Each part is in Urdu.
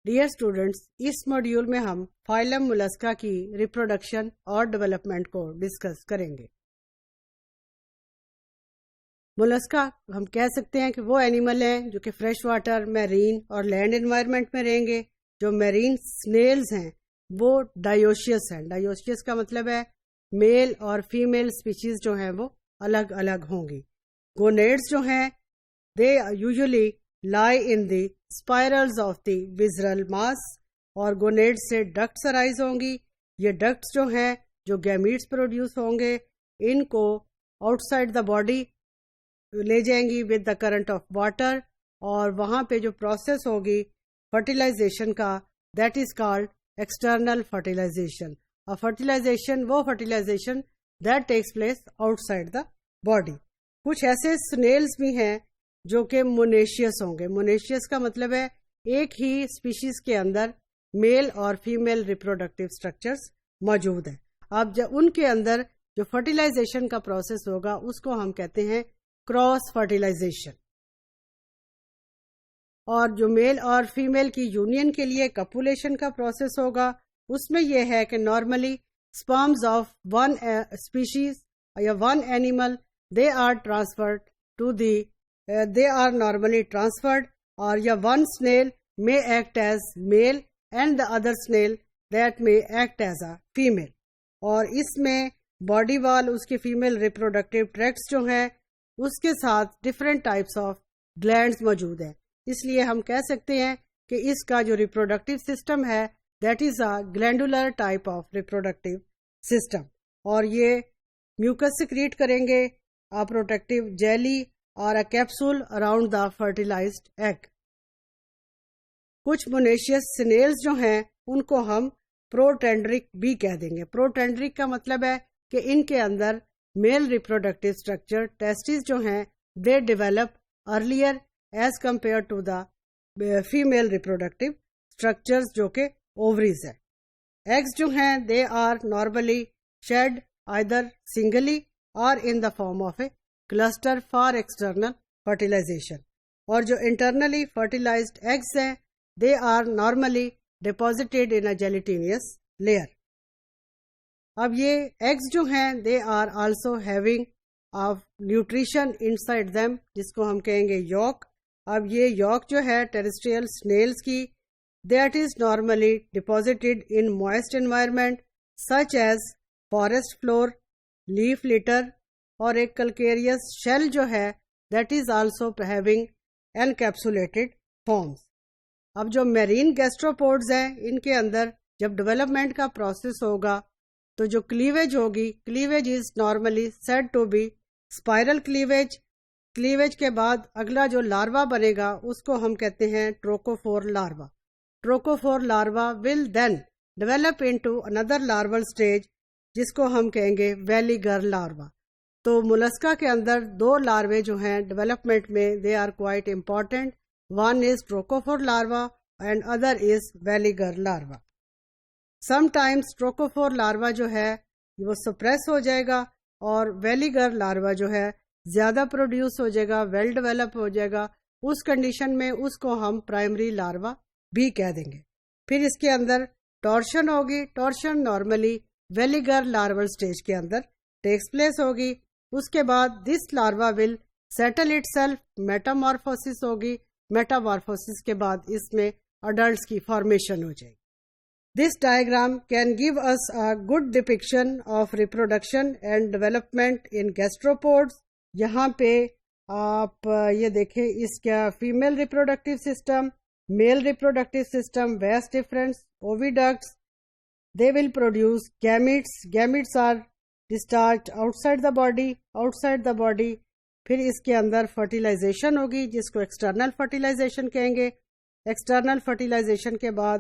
ڈیئر اسٹوڈینٹس، اس ماڈیول میں ہم فائلم مولسکا کی ریپروڈکشن اور ڈیولپمنٹ کو ڈسکس کریں گے۔ مولسکا ہم کہہ سکتے ہیں کہ وہ اینیمل ہیں جو کہ فریش واٹر، میرین اور لینڈ انوائرمنٹ میں رہیں گے۔ جو میرین سنیلز ہیں وہ ڈائیوشیس ہیں۔ ڈائیوشیس کا مطلب ہے میل اور فیمیل سپیشیز جو ہیں وہ الگ الگ ہوں گی۔ گونیڈز جو ہیں دے یوزلی لائی ان دی اسپائرلز آف دی ویزرل ماس، اور گونیڈ سے ڈکٹس ارائز ہوں گی۔ یہ ڈکٹس جو ہیں جو گیمیٹس پروڈیوس ہوں گے، ان کو آؤٹ سائڈ دا باڈی لے جائیں گی with the current of water, اور وہاں پہ جو پروسیس ہوگی فرٹیلائزیشن کا، that is called external fertilisation. اور فرٹیلائزیشن وہ fertilisation that takes place out side the body. کچھ ایسے سنیلز بھی ہیں جو کہ مونیشیس ہوں گے۔ مونیشیس کا مطلب ہے ایک ہی اسپیشیز کے اندر میل اور فیمیل ریپروڈکٹیو اسٹرکچرز موجود ہیں۔ اب جب ان کے اندر جو فرٹیلائزیشن کا پروسیس ہوگا اس کو ہم کہتے ہیں کراس فرٹیلائزیشن۔ اور جو میل اور فیمیل کی یونین کے لیے کپولیشن کا پروسیس ہوگا، اس میں یہ ہے کہ normally sperms of one species یا one animal they are normally transferred, or one snail may act as male and the other snail that may act as a female. اور اس میں باڈی وال اس کے فیمیل ریپروڈکٹیو ٹریکٹس جو ہیں اس کے ساتھ ڈفرینٹ ٹائپس آف گلینڈز موجود ہیں۔ اس لیے ہم کہہ سکتے ہیں کہ اس کا جو ریپروڈکٹیو سسٹم ہے that is a glandular type of reproductive system, اور یہ میوکس سیکریٹ کریں گے a protective jelly or a capsule around the fertilized egg. کچھ مونیشیس سنیلز جو ہیں ان کو ہم پروٹینڈرک بھی کہہ دیں گے۔ پروٹینڈرک کا مطلب ہے کہ ان کے اندر میل ریپروڈکٹیو اسٹرکچر ٹیسٹس جو ہیں they develop earlier as compare to the female reproductive structures جو کہ اووریز ہے۔ ایگز جو ہیں they are normally shed either singly or in the form of a cluster for external fertilization. اور جو internally fertilized eggs ہیں they are normally deposited in a gelatinous layer. اب یہ eggs جو ہیں they are also having of nutrition inside them جس کو ہم کہیں گے yolk. اب یہ yolk جو ہے terrestrial snails کی that is normally deposited in moist environment such as forest floor, leaf litter, اور ایک کلکیریس شیل جو ہے that is also having encapsulated forms. اب جو میرین گیسٹروپوڈز ہیں ان کے اندر جب ڈیولپمنٹ کا پروسیس ہوگا تو جو کلیویج ہوگی، cleavage is normally said to be spiral cleavage. Cleavage کے بعد اگلا جو لاروا بنے گا اس کو ہم کہتے ہیں ٹروکوفور لاروا۔ ٹروکوفور لاروا ول دین ڈیولپ انٹو اندر لارول اسٹیج جس کو ہم کہیں گے ویلی گر لاروا۔ تو مولسکا کے اندر دو لاروے جو ہیں ڈیولپمنٹ میں they are quite important, one is trochophore larva and other is veliger larva. Some times trochophore larva جو ہے وہ سپریس ہو جائے گا اور ویلی گر لاروا جو ہے زیادہ پروڈیوس ہو جائے گا، ویل ڈیولپ ہو جائے گا۔ اس کنڈیشن میں اس کو ہم پرائمری لاروا بھی کہہ دیں گے۔ پھر اس کے اندر ٹورشن ہوگی۔ ٹورشن نارملی ویلیگر لارول سٹیج کے اندر ٹیکس پلیس ہوگی۔ اس کے بعد this larva will settle itself, metamorphosis ہوگی۔ میٹامارفوسس کے بعد اس میں اڈلٹس کی فارمیشن ہو جائے گی۔ This diagram can give us a good depiction of reproduction and development in gastropods. یہاں پہ آپ یہ دیکھیں اس کا female reproductive system, male reproductive system, vas deferens, oviducts. They will produce gametes. Gametes are discharged outside the body. Outside the body پھر اس کے اندر فرٹیلائزیشن ہوگی جس کو ایکسٹرنل فرٹیلائزیشن کہیں گے۔ ایکسٹرنل فرٹیلائزیشن کے بعد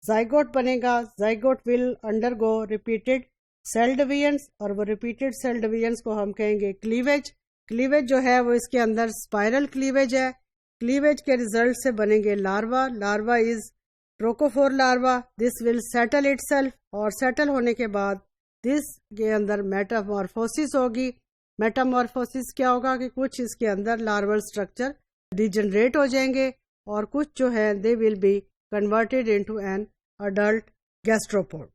زائگوٹ بنے گا۔ زائگوٹ ول انڈر گو ریپیٹڈ سیل ڈویژنس، اور وہ ریپیٹڈ سیل ڈویژنس کو ہم کہیں گے کلیویج۔ کلیویج جو ہے وہ اس کے اندر اسپائرل کلیویج ہے۔ کلیویج کے ریزلٹ سے بنیں گے larva. Larva is trochophore larva. This will settle itself, اور سیٹل ہونے کے بعد دس کے اندر میٹامورفوسس ہوگی۔ میٹامورفوسس کیا ہوگا کہ کچھ اس کے اندر لارول اسٹرکچر ڈیجنریٹ ہو جائیں گے، اور کچھ جو ہے they will be converted into an adult gastropod.